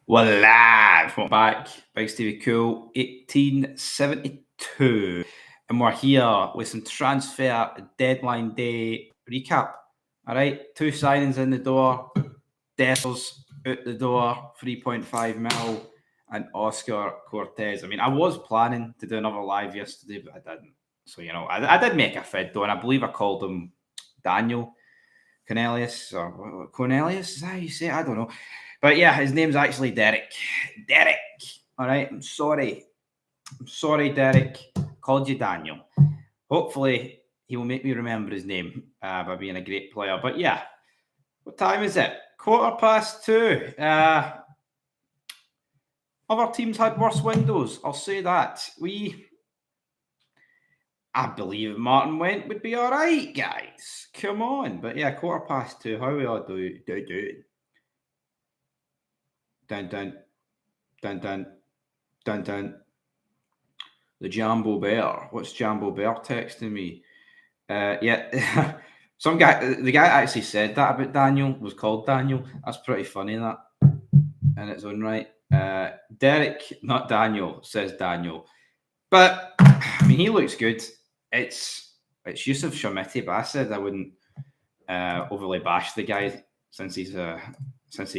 Well, live. Welcome back. Big Stevie Cool, 1872. And we're here with some transfer deadline day recap. All right, two signings in the door. Dessers out the door, 3.5 mil, and Oscar Cortez. I mean, I was planning to do another live yesterday, but I didn't. So, I did make a fid though, and I believe I called him Daniel Cornelius, or Cornelius, is that how you say it? I don't know. But yeah, his name's actually Derek. Derek. All right. I'm sorry, Derek. Called you Daniel. Hopefully, he will make me remember his name by being a great player. But yeah, what time is it? 2:15. Other teams had worse windows. I'll say that. I believe Martin Went would be all right, guys. Come on. But yeah, 2:15. How we all doing? Dun dun dun dun dun dun. The Jambo Bear. What's Jambo Bear texting me? Yeah, some guy. The guy actually said that about Daniel. Was called Daniel. That's pretty funny. That in its own right. Derek, not Daniel, says Daniel. But I mean, he looks good. It's Yusuf Shamiti, but I said I wouldn't overly bash the guy since he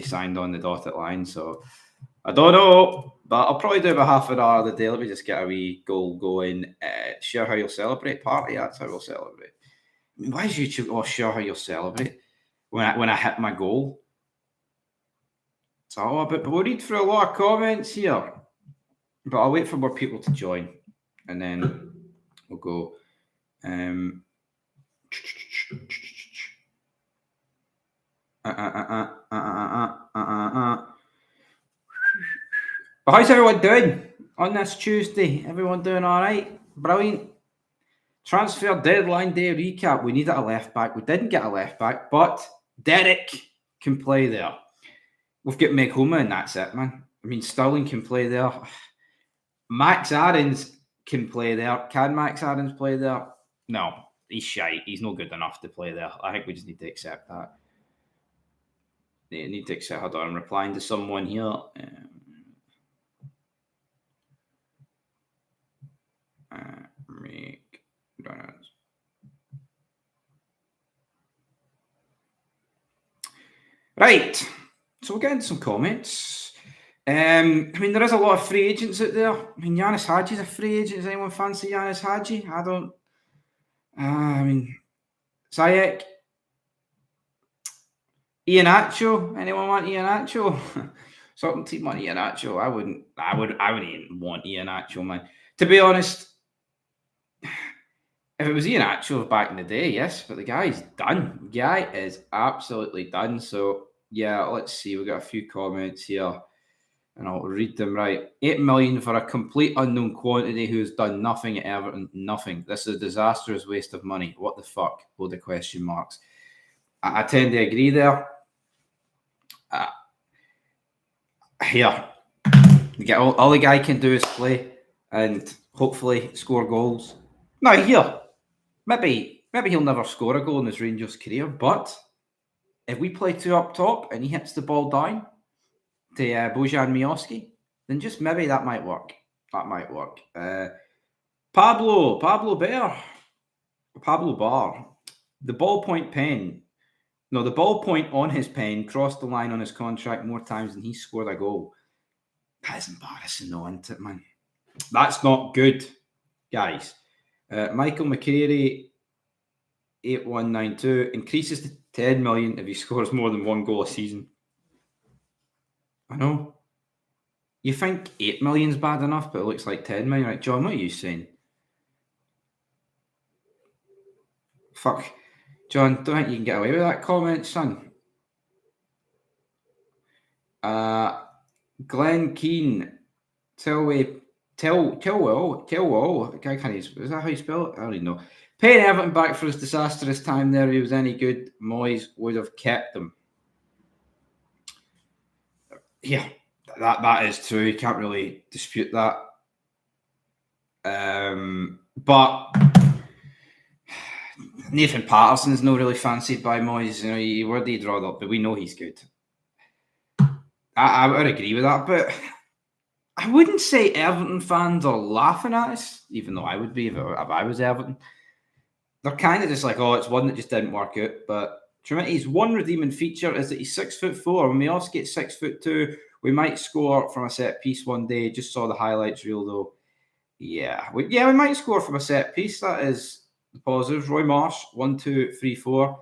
signed on the dotted line. So I don't know, but I'll probably do about half an hour of the day. Let me just get a wee goal going. Share how you'll celebrate. Party, that's how we'll celebrate. I mean, why is YouTube? Oh, share how you'll celebrate when I hit my goal. It's all about. But we'll read through a lot of comments here. But I'll wait for more people to join, and then we'll go. But how's everyone doing on this Tuesday? Everyone doing all right? Brilliant. Transfer deadline day recap. We needed a left back. We didn't get a left back, but Derek can play there. We've got Meg Homa, and that's it, man. I mean, Sterling can play there. Max Aarons can play there. Can Max Aarons play there? No, he's shite. He's not good enough to play there. I think we just need to accept that. Need to accept. Hold on, I'm replying to someone here. McDonald's. Right, so we'll get into some comments. I mean, there is a lot of free agents out there. I mean, Yanis Hadji's a free agent. Does anyone fancy Yanis Hadji? I don't. I mean, Ziyech. Iheanacho. Anyone want Iheanacho? Certain team want Iheanacho. I wouldn't even want Iheanacho, man. To be honest, if it was Iheanacho back in the day, yes, but the guy's done. Guy is absolutely done. So yeah, let's see. We've got a few comments here, and I'll read them right. 8 million for a complete unknown quantity who's done nothing at Everton. Nothing. This is a disastrous waste of money. What the fuck? Load of question marks. I tend to agree there. Here, all the guy can do is play and hopefully score goals. Now here, maybe he'll never score a goal in his Rangers career, but if we play two up top and he hits the ball down to Bojan Miovski, then just maybe that might work. Pablo Bar, the ballpoint on his pen crossed the line on his contract more times than he scored a goal. That is embarrassing, though, isn't it, man? That's not good, guys. Michael McCreary, 8192, increases to 10 million if he scores more than one goal a season. I know. You think 8 million's bad enough, but it looks like 10 million. Right, John, what are you saying? Fuck. John, don't think you can get away with that comment, son. Glenn Keane, Tilwell. I can't. Is that how you spell it? I don't even know. Paying Everton back for his disastrous time there. If he was any good, Moyes would have kept him. Yeah, that is true. You can't really dispute that. But Nathan Patterson's not really fancied by Moyes. You know, he where did he draw that? But we know he's good. I would agree with that, but I wouldn't say Everton fans are laughing at us, even though I would be if I was Everton. They're kind of just like, oh, it's one that just didn't work out. But Trinity's one redeeming feature is that he's 6'4". When Miovski's 6'2", we might score from a set piece one day. Just saw the highlights reel though. Yeah, we might score from a set piece. That is the positives. Roy Marsh, 1, 2, 3, 4.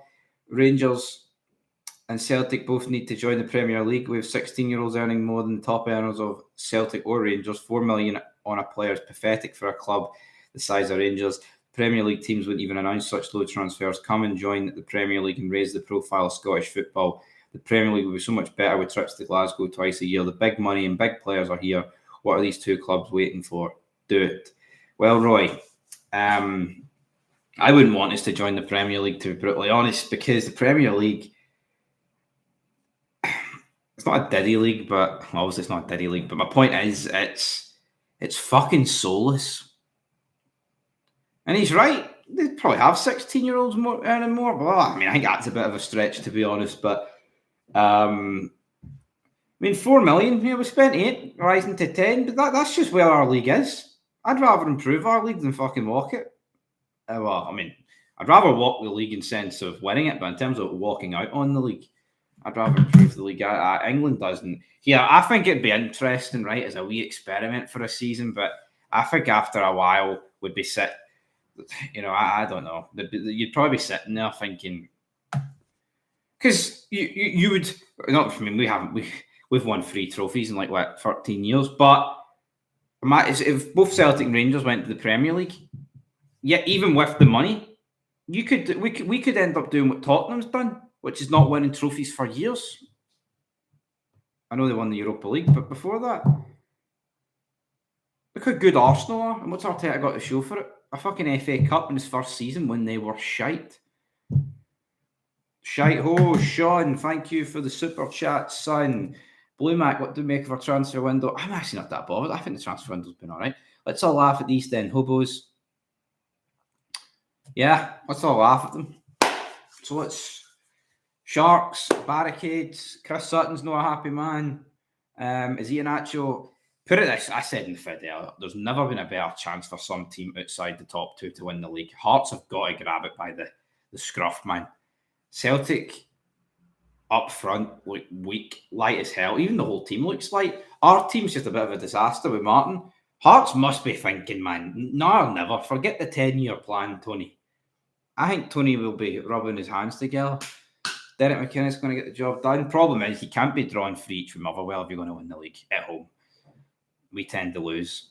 Rangers and Celtic both need to join the Premier League. We have 16-year-olds earning more than the top earners of Celtic or Rangers. 4 million on a player is pathetic for a club the size of Rangers. Premier League teams wouldn't even announce such low transfers. Come and join the Premier League and raise the profile of Scottish football. The Premier League will be so much better with trips to Glasgow twice a year. The big money and big players are here. What are these two clubs waiting for? Do it. Well, Roy, I wouldn't want us to join the Premier League, to be brutally honest, because the Premier League, it's not a Diddy league, but obviously it's not a Diddy league. But my point is, it's fucking soulless. And he's right. They probably have 16-year-olds earning more. Well, I mean, I think that's a bit of a stretch, to be honest. But, I mean, 4 million. We spent 8, rising to 10. But that's just where our league is. I'd rather improve our league than fucking walk it. Well, I mean, I'd rather walk the league in sense of winning it. But in terms of walking out on the league, I'd rather improve the league. England doesn't. Yeah, I think it'd be interesting, right, as a wee experiment for a season. But I think after a while, we'd be sit. You know, I don't know. You'd probably be sitting there thinking, because you would not. I mean, we've won 3 trophies in like what 13 years. But if both Celtic and Rangers went to the Premier League, yeah, even with the money, we could end up doing what Tottenham's done, which is not winning trophies for years. I know they won the Europa League, but before that, look how good Arsenal are, and what's Arteta got to show for it? A fucking FA Cup in his first season when they were shite. Shite ho, Sean, thank you for the super chat, son. Blue Mac, what do we make of our transfer window? I'm actually not that bothered. I think the transfer window's been all right. Let's all laugh at the East End hobos. Yeah, let's all laugh at them. So it's Sharks, Barricades, Chris Sutton's not a happy man. Is he an actual... Put it this, I said in the video, there's never been a better chance for some team outside the top 2 to win the league. Hearts have got to grab it by the scruff, man. Celtic up front look weak, light as hell. Even the whole team looks light. Our team's just a bit of a disaster with Martin. Hearts must be thinking, man, no, never. Forget the 10-year plan, Tony. I think Tony will be rubbing his hands together. Derek McKenna's going to get the job done. Problem is, he can't be drawn for each from Motherwell if you're going to win the league at home. We tend to lose.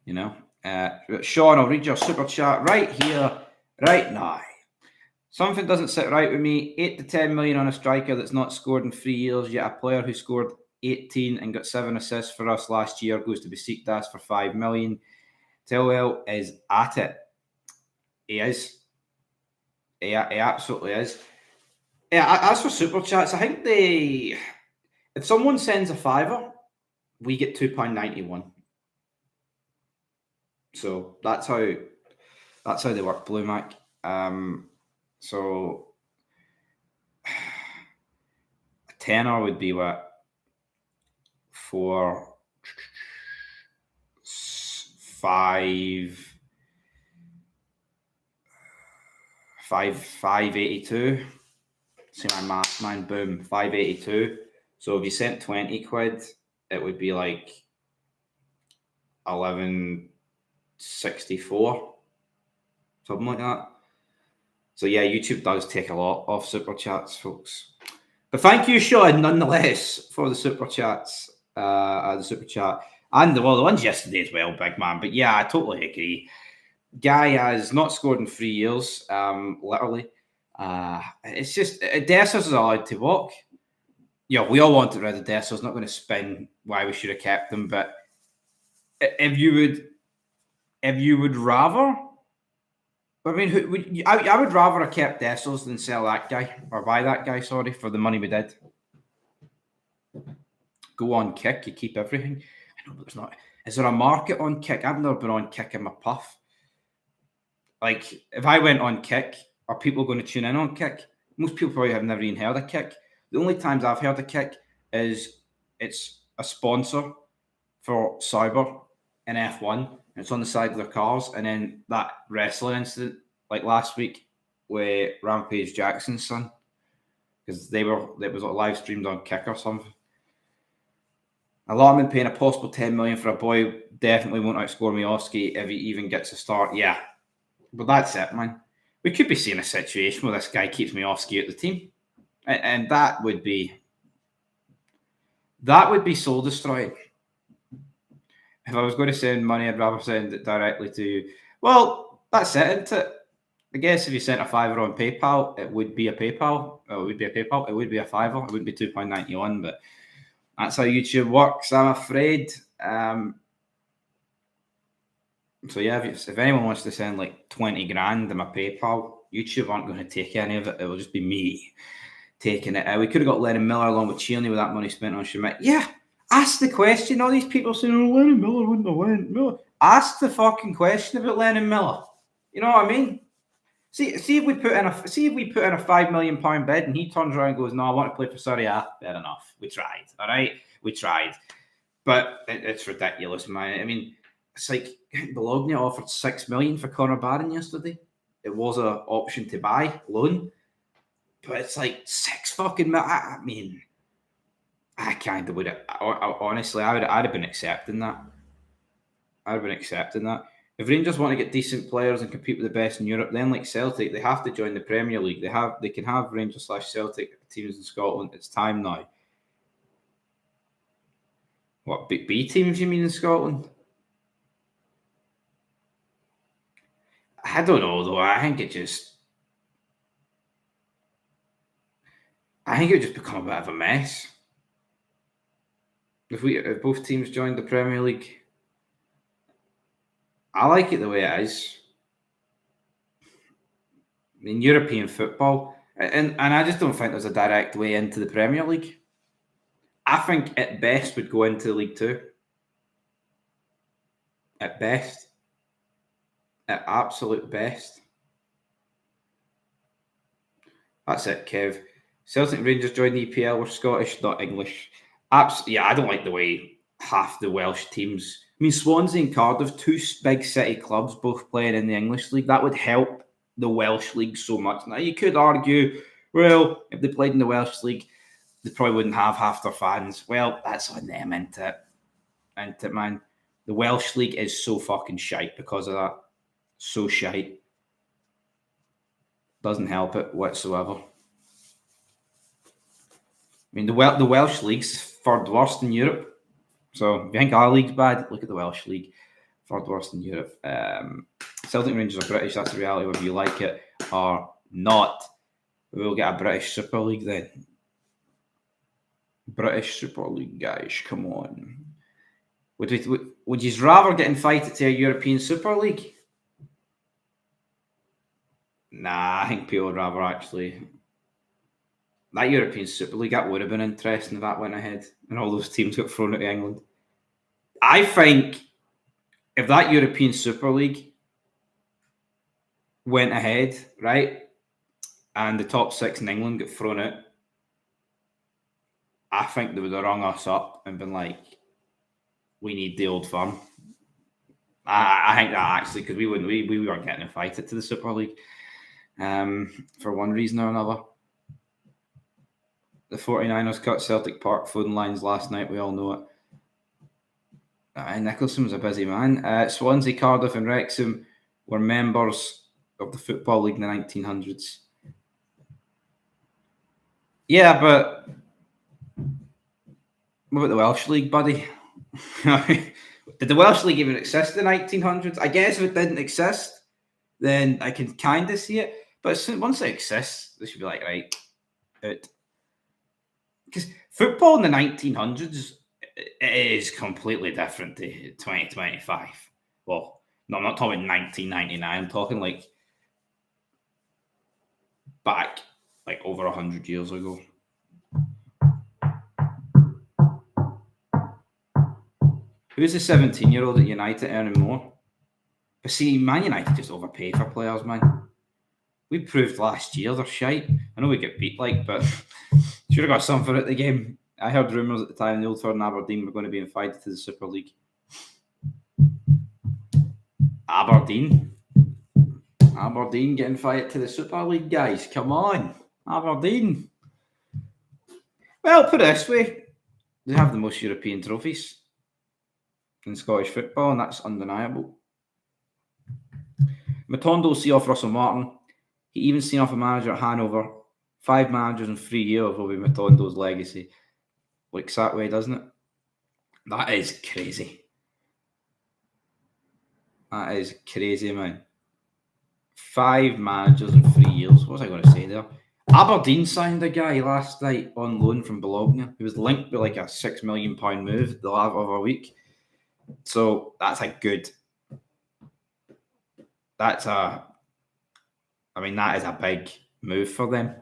You know? Sean, I'll read your super chat right here, right now. Something doesn't sit right with me. 8 to 10 million on a striker that's not scored in 3 years, yet a player who scored 18 and got 7 assists for us last year goes to Besiktas for 5 million. Tillwell is at it. He is. He absolutely is. Yeah, as for super chats, I think if someone sends a $5, we get £2.91. So that's how they work, Blue Mac. So a tenner would be what? For 582. See my math, man. Boom, 582. So if you sent 20 quid, it would be like 11.64, something like that. So yeah, YouTube does take a lot off super chats, folks. But thank you, Sean, nonetheless, for the super chats, the super chat, and the ones yesterday as well, big man. But yeah, I totally agree. Guy has not scored in 3 years, literally. It's just Dessers is allowed to walk. Yeah, we all wanted rid of Dessers. Not going to spin why we should have kept him, but if you would rather, I mean, I would rather have kept Dessers than sell that guy or buy that guy. Sorry, for the money we did. Go on Kick, you keep everything. I know, but there's not. Is there a market on Kick? I've never been on Kick in my puff. Like, if I went on Kick, are people going to tune in on Kick? Most people probably have never even heard of Kick. The only times I've heard a kick is it's a sponsor for Sauber in F1, and it's on the side of their cars, and then that wrestling incident like last week with Rampage Jackson's son, because it was like live streamed on Kick or something. A lot of them paying a possible 10 million for a boy definitely won't outscore Miovski if he even gets a start. Yeah, but that's it, man. We could be seeing a situation where this guy keeps Miovski at the team, and that would be soul destroying. If I was going to send money, I'd rather send it directly to you. Well, that's it, isn't it? I guess if you sent a $5 on PayPal, it would be a PayPal. It would be a PayPal. It would be a $5. It wouldn't be £2.91, but that's how YouTube works, I'm afraid. So yeah, if anyone wants to send like 20 grand to my PayPal, YouTube aren't going to take any of it. It will just be me taking it. We could have got Lennon Miller along with Tierney with that money spent on Schmidt. Yeah, ask the question. All these people saying, "Oh, Lennon Miller wouldn't have went." Miller. Ask the fucking question about Lennon Miller. You know what I mean? See if we put in a £5 million bid and he turns around and goes, "No, I want to play for Surrey." Fair enough. We tried. All right, we tried, but it's ridiculous, man. I mean, it's like Bologna offered $6 million for Conor Barron yesterday. It was an option to buy loan, but it's like $6 fucking million. I mean, I kind of would have. Honestly, I'd have been accepting that. I'd have been accepting that. If Rangers want to get decent players and compete with the best in Europe, then like Celtic, they have to join the Premier League. They can have Rangers/Celtic teams in Scotland. It's time now. What B teams you mean in Scotland? I don't know though. I think it would just become a bit of a mess if both teams joined the Premier League. I like it the way it is. In European football, and I just don't think there's a direct way into the Premier League. I think at best would go into League Two. At best. At absolute best. That's it, Kev. Celtic and Rangers joined the EPL were Scottish, not English. Yeah, I don't like the way half the Welsh teams. I mean, Swansea and Cardiff, two big city clubs, both playing in the English league. That would help the Welsh league so much. Now, you could argue, well, if they played in the Welsh league, they probably wouldn't have half their fans. Well, that's on them, isn't it, man? The Welsh league is so fucking shite because of that. So shite. Doesn't help it whatsoever. I mean, the Welsh league's third worst in Europe. So if you think our league's bad, look at the Welsh league. Third worst in Europe. Celtic Rangers are British. That's the reality, whether you like it or not. We'll get a British Super League then. British Super League, guys. Come on. Would you rather get invited to a European Super League? Nah, I think people would rather actually. That European Super League, that would have been interesting if that went ahead and all those teams got thrown out of England. I think if that European Super League went ahead, right, and the top 6 in England got thrown out, I think they would have rung us up and been like, we need the old firm. I think that actually, because we weren't getting invited to the Super League for one reason or another. The 49ers cut Celtic Park phone lines last night. We all know it. Nicholson was a busy man. Swansea, Cardiff and Wrexham were members of the Football League in the 1900s. Yeah, but what about the Welsh League, buddy? Did the Welsh League even exist in the 1900s? I guess if it didn't exist, then I can kind of see it. But once it exists, they should be like, right, out. Because football in the 1900s is completely different to 2025. Well, no, I'm not talking 1999. I'm talking like back, like over 100 years ago. Who's the 17-year-old at United earning more? But see, Man United just overpay for players, man. We proved last year they're shite. I know we get beat, but Should have got something at the game. I heard rumours at the time the Old Firm and Aberdeen were going to be invited to the Super League. Aberdeen getting invited to the Super League, guys. Come on, Aberdeen. Well, put it this way, they have the most European trophies in Scottish football, and that's undeniable. Matondo will see off Russell Martin. He even seen off a manager at Hanover. 5 managers in 3 years will be Matondo's legacy. Looks that way, doesn't it? That is crazy. That is crazy, man. 5 managers in 3 years. What was I going to say there? Aberdeen signed a guy last night on loan from Bologna. He was linked with like a £6 million move the last of a week. So that's a good. That is a big move for them.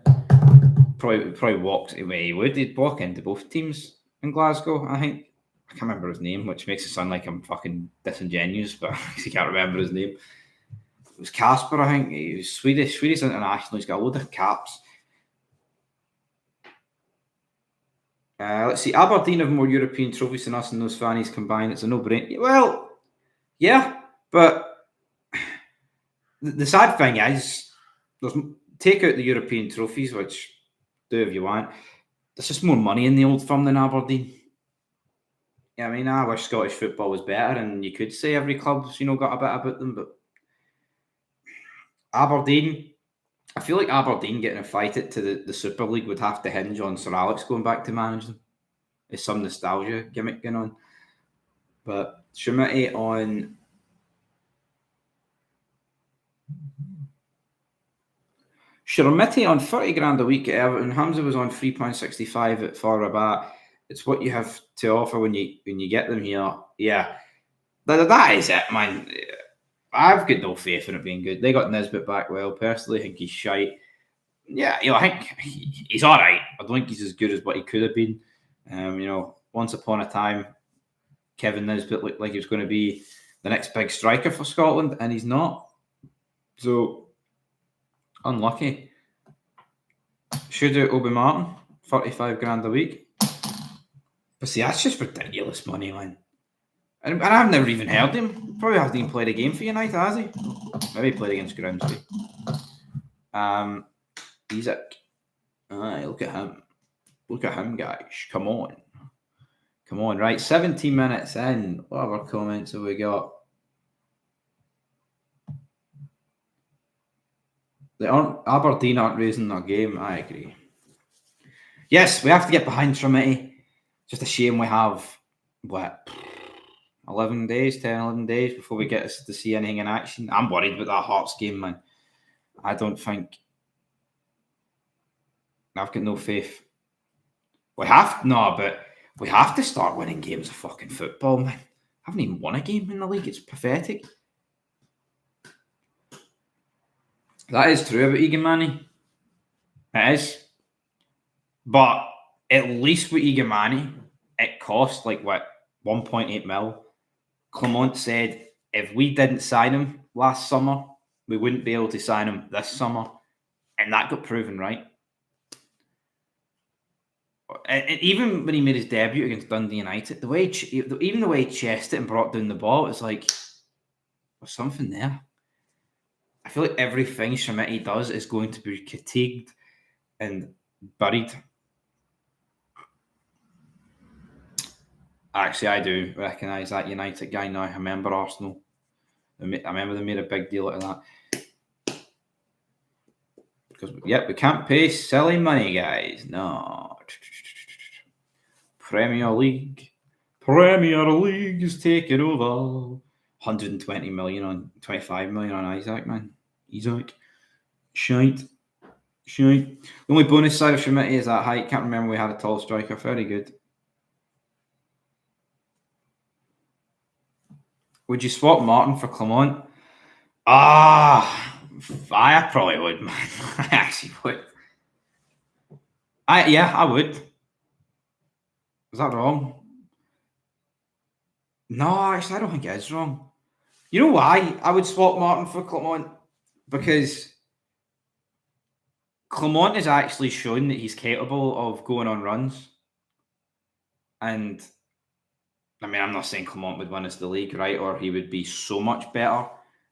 Probably walks away. He'd walk into both teams in Glasgow, I think. I can't remember his name, which makes it sound like I'm fucking disingenuous, but I can't remember his name. It was Casper, I think. He was Swedish international. He's got a load of caps. Let's see. Aberdeen have more European trophies than us and those fannies combined. It's a no-brainer. Well, yeah, but the sad thing is, take out the European trophies, which do if you want. There's just more money in the Old Firm than Aberdeen. Yeah, I mean, I wish Scottish football was better, and you could say every club's, got a bit about them, but Aberdeen, I feel like Aberdeen getting invited to the Super League would have to hinge on Sir Alex going back to manage them. There's some nostalgia gimmick going on. But Schmidt on Shermity on 30 grand a week at Everton. Hamza was on £3.65 at Far Rabat. It's what you have to offer when you get them here. Yeah, that is it, man. I've got no faith in it being good. They got Nisbet back well. Personally, I think he's shite. Yeah, I think he's all right. I don't think he's as good as what he could have been. Once upon a time, Kevin Nisbet looked like he was going to be the next big striker for Scotland, and he's not. So, unlucky. Should do Obi Martin, 35 grand a week. But see, that's just ridiculous money, man. And I've never even heard him. Probably hasn't even played a game for United, has he? Maybe he played against Grimsby. Isaac. Aye, look at him. Look at him, guys. Come on. Right, 17 minutes in. What other comments have we got? Aberdeen aren't raising their game. I agree. Yes, we have to get behind Trinity. Just a shame we have, 11 days before we get to see anything in action. I'm worried about that Hearts game, man. I don't think... I've got no faith. We have to start winning games of fucking football, man. I haven't even won a game in the league. It's pathetic. That is true about Egan Manny. It is. But at least with Egan Manny, it cost 1.8 mil. Clement said if we didn't sign him last summer, we wouldn't be able to sign him this summer. And that got proven right. And even when he made his debut against Dundee United, the way he chested it and brought down the ball, it's like there's something there. I feel like everything Schmidt does is going to be fatigued and buried. Actually, I do recognise that United guy now. I remember Arsenal. I remember they made a big deal out of that. Because, we can't pay silly money, guys. No. Premier League is taking over. 120 million on 25 million on Isaac, man. Isaac. Shite. The only bonus side of Schmidt is that height. Can't remember we had a tall striker. Very good. Would you swap Martin for Clement? I probably would, man. I actually would. I would. Is that wrong? No, actually, I don't think it is wrong. You know why I would swap Martin for Clement? Because Clement has actually shown that he's capable of going on runs. And I mean, I'm not saying Clement would win us the league, right? Or he would be so much better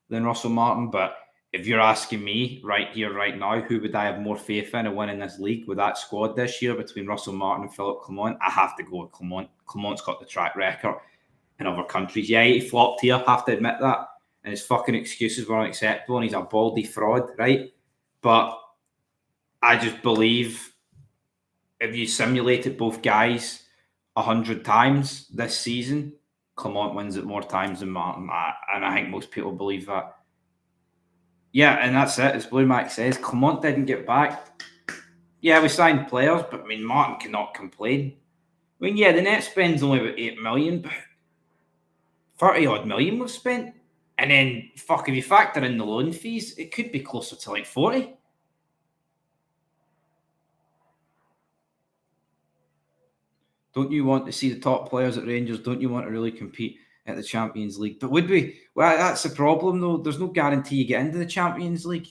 than Russell Martin. But if you're asking me right here, right now, who would I have more faith in winning this league with that squad this year between Russell Martin and Philip Clement? I have to go with Clement. Clement's got the track record in other countries. Yeah, he flopped here, have to admit that. And his fucking excuses were unacceptable, and he's a baldy fraud, right? But I just believe if you simulated both guys 100 times this season, Clement wins it more times than Martin. And I think most people believe that. Yeah, and that's it. As Blue Mac says, Clement didn't get back. Yeah, we signed players, but I mean, Martin cannot complain. I mean, yeah, the net spend's only about 8 million, but 30 odd million we've spent. And then, fuck, if you factor in the loan fees, it could be closer to like 40. Don't you want to see the top players at Rangers? Don't you want to really compete at the Champions League? But would we? Well, that's the problem, though. There's no guarantee you get into the Champions League.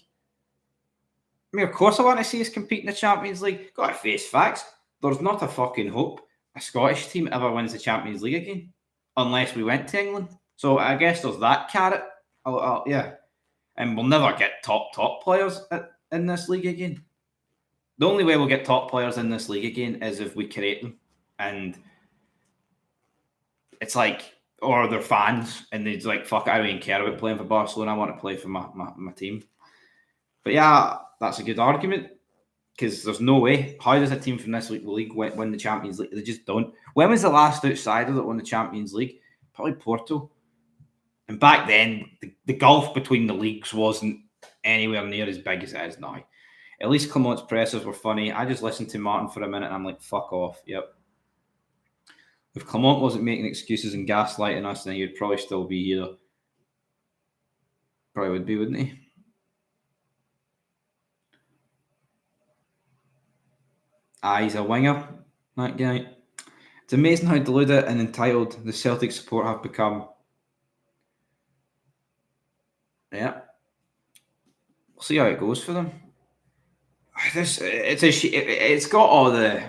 I mean, of course I want to see us compete in the Champions League. Got to face facts. There's not a fucking hope a Scottish team ever wins the Champions League again. Unless we went to England. So I guess there's that carrot. Yeah. And we'll never get top players in this league again. The only way we'll get top players in this league again is if we create them. And it's like, or they're fans and they're like, fuck, I don't even care about playing for Barcelona. I want to play for my team. But yeah, that's a good argument because there's no way. How does a team from this league win the Champions League? They just don't. When was the last outsider that won the Champions League? Probably Porto. And back then, the gulf between the leagues wasn't anywhere near as big as it is now. At least Clement's presses were funny. I just listened to Martin for a minute and I'm like, fuck off. Yep. If Clement wasn't making excuses and gaslighting us, then he'd probably still be here. Probably would be, wouldn't he? He's a winger, that guy. It's amazing how deluded and entitled the Celtic support have become. Yeah. We'll see how it goes for them. It's got all the...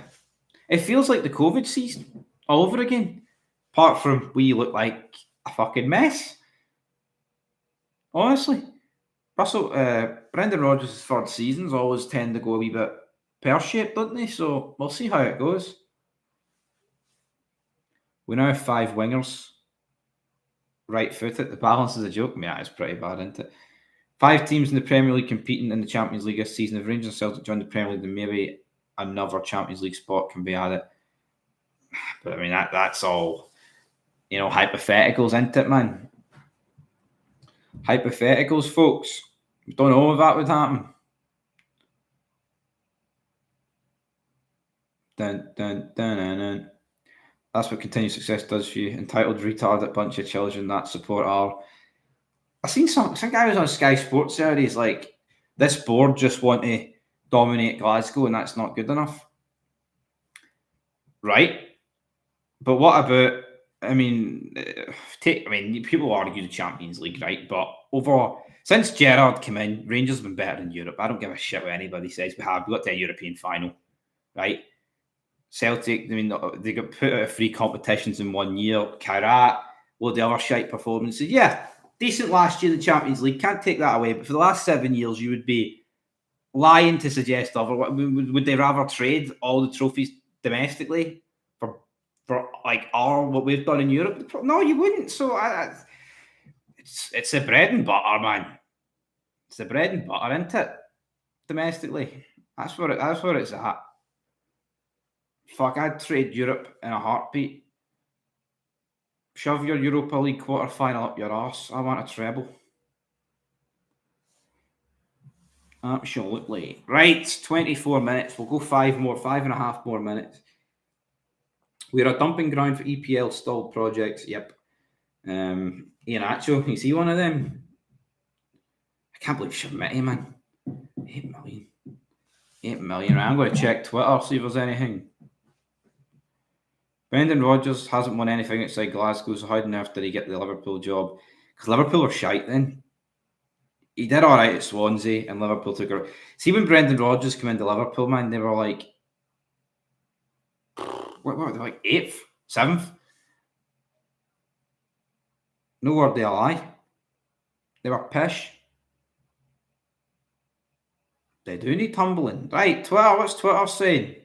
It feels like the COVID season all over again. Apart from we look like a fucking mess. Honestly. Brendan Rodgers' third seasons always tend to go a wee bit pear-shaped, don't they? So we'll see how it goes. We now have 5 wingers. Right-footed. The balance is a joke. Yeah, it's pretty bad, isn't it? 5 teams in the Premier League competing in the Champions League this season. If Rangers and Celtic join the Premier League, then maybe another Champions League spot can be added. But I mean, that's all, hypotheticals, isn't it, man? Hypotheticals, folks. We don't know if that would happen. Dun, dun, dun, dun, dun. That's what continued success does for you. Entitled, retarded bunch of children that support our... I seen some guy was on Sky Sports there. He's like, this board just want to dominate Glasgow and that's not good enough. Right? But what about... people argue the Champions League, right? But overall, since Gerrard came in, Rangers have been better in Europe. I don't give a shit what anybody says. We got to a European final, right? Celtic, they got put out of 3 competitions in 1 year. Karat, all the other shite performances. Yeah, decent last year in the Champions League. Can't take that away. But for the last 7 years, you would be lying to suggest otherwise. Would they rather trade all the trophies domestically for like what we've done in Europe? No, you wouldn't. So it's the bread and butter, man. It's the bread and butter, isn't it? Domestically, that's where it's at. Fuck, I'd trade Europe in a heartbeat. Shove your Europa League quarter final up your arse. I want a treble. Absolutely. Right, 24 minutes. We'll go 5.5 more minutes. We're a dumping ground for EPL stalled projects. Yep. Ian Acho, is he one of them? I can't believe she met him, man. 8 million. 8 million. Right, I'm going to check Twitter, see if there's anything. Brendan Rodgers hasn't won anything outside Glasgow, so how on earth did he get the Liverpool job? Because Liverpool are shite then. he did all right at Swansea, and Liverpool took her. See, when Brendan Rodgers came into Liverpool, man, they were like, what were they, like 8th, 7th? No word they lie. They were pish. They do need tumbling. Right, Twitter, what's Twitter saying?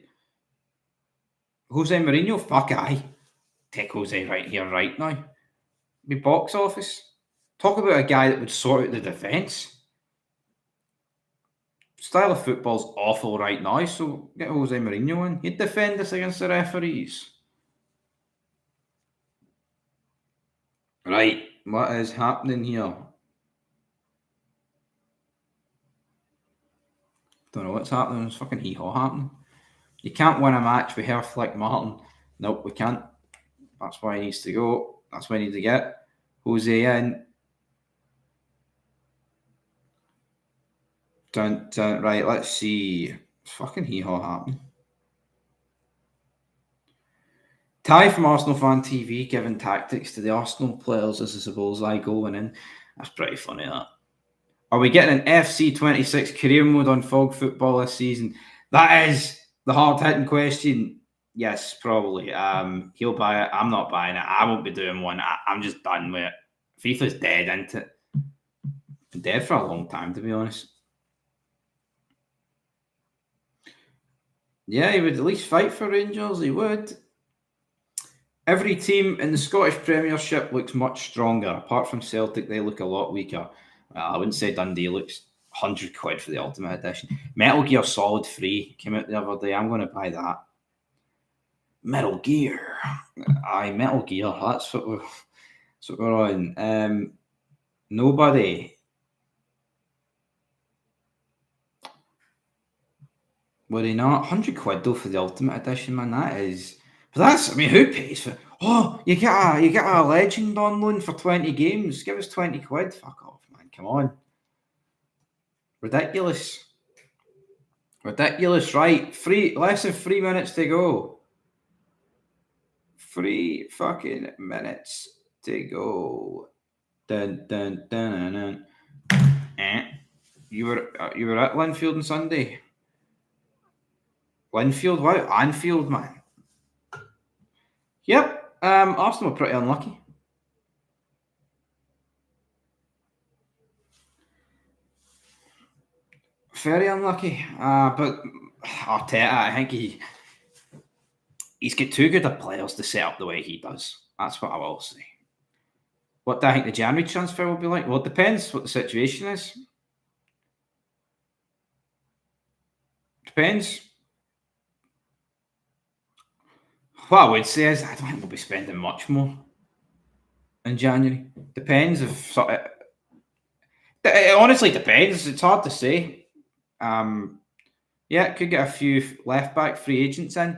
Jose Mourinho? Fuck aye. Take Jose right here, right now. Be box office. Talk about a guy that would sort out the defence. Style of football's awful right now, so get Jose Mourinho in. He'd defend us against the referees. Right, what is happening here? Don't know what's happening. It's fucking hee-haw happening. You can't win a match with Herflick Martin. Nope, we can't. That's why he needs to go. That's why he needs to get Jose in. Right, let's see. It's fucking hee-haw happening. Ty from Arsenal Fan TV giving tactics to the Arsenal players as is a bullseye going in. That's pretty funny, that. Are we getting an FC26 career mode on Fog Football this season? That is the hard-hitting question. Yes, probably. He'll buy it. I'm not buying it. I won't be doing one. I'm just done with it. FIFA's dead, isn't it? Been dead for a long time, to be honest. Yeah, he would at least fight for Rangers. He would. Every team in the Scottish Premiership looks much stronger. Apart from Celtic, they look a lot weaker. Well, I wouldn't say Dundee looks 100 quid for the Ultimate Edition. Metal Gear Solid 3 came out the other day. I'm going to buy that. Metal Gear. Aye, Metal Gear. That's what we're on. Nobody. Were they not? 100 quid though for the Ultimate Edition, man. That is. But that's, I mean, who pays for? Oh, you get a legend on loan for 20 games. Give us 20 quid. Fuck off, man. Come on. Ridiculous. Ridiculous, right? Less than 3 minutes to go. 3 fucking minutes to go. Dun dun dun dun. You were at Linfield on Sunday. Linfield, what? Anfield, man. Yep. Arsenal were pretty unlucky. Very unlucky. But Arteta, I think he's got too good of players to set up the way he does. That's what I will say. What do I think the January transfer will be like? Well, it depends what the situation is. Depends. What I would say is I don't think we'll be spending much more in January. Depends if it honestly depends. It's hard to say. Yeah, could get a few left back free agents in.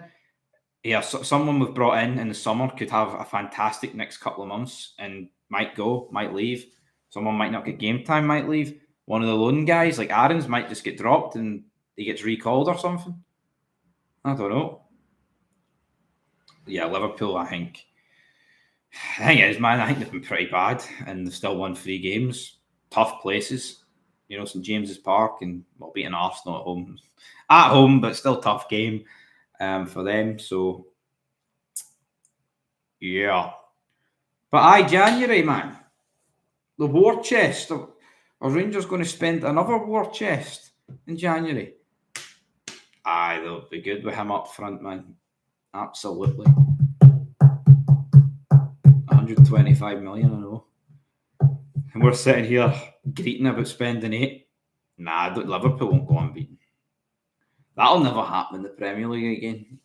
Yeah, someone we've brought in the summer could have a fantastic next couple of months and might go, might leave. Someone might not get game time, might leave. One of the loan guys like Aaron's might just get dropped and he gets recalled or something. I don't know. Yeah, Liverpool, I think it is, man. I think they've been pretty bad and they've still won 3 games. Tough places. You know, St James's Park and beating Arsenal at home. At home, but still tough game for them. So, yeah. But January, man. The war chest. Are Rangers going to spend another war chest in January? They'll be good with him up front, man. Absolutely. 125 million, I know. And we're sitting here greeting about spending 8. Nah, Liverpool won't go unbeaten. That'll never happen in the Premier League again.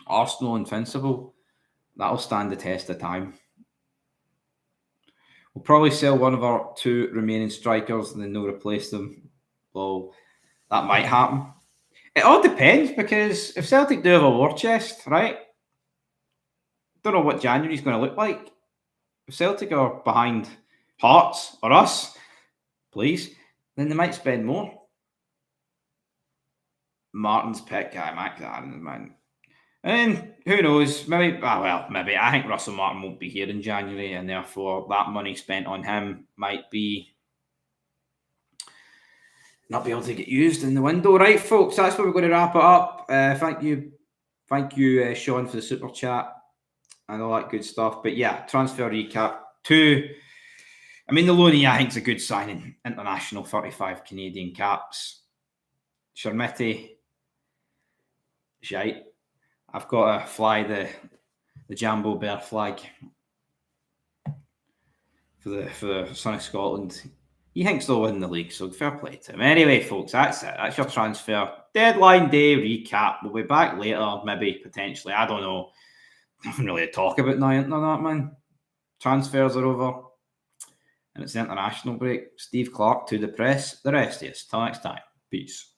Arsenal invincible. That'll stand the test of time. We'll probably sell one of our 2 remaining strikers and then no replace them. Well, that might happen. It all depends because if Celtic do have a war chest, right? Don't know what January's going to look like. If Celtic are behind Hearts or us, please, then they might spend more. Martin's pick, Max Aaron, man. And who knows? Maybe. I think Russell Martin won't be here in January, and therefore that money spent on him might be not be able to get used in the window. Right, folks, that's where we're going to wrap it up. Thank you, Sean, for the super chat and all that good stuff. But yeah, transfer recap. I mean, the Loney, I think, is a good signing. International, 35 Canadian caps. Shermiti, shite. I've got to fly the Jambo Bear flag for the son of Scotland. He thinks they'll win the league, so fair play to him. Anyway, folks, that's it. That's your transfer deadline day recap. We'll be back later, maybe, potentially. I don't know. Nothing really to talk about now, isn't there, that, man? Transfers are over. And it's the international break. Steve Clark to the press. The rest of us. Till next time. Peace.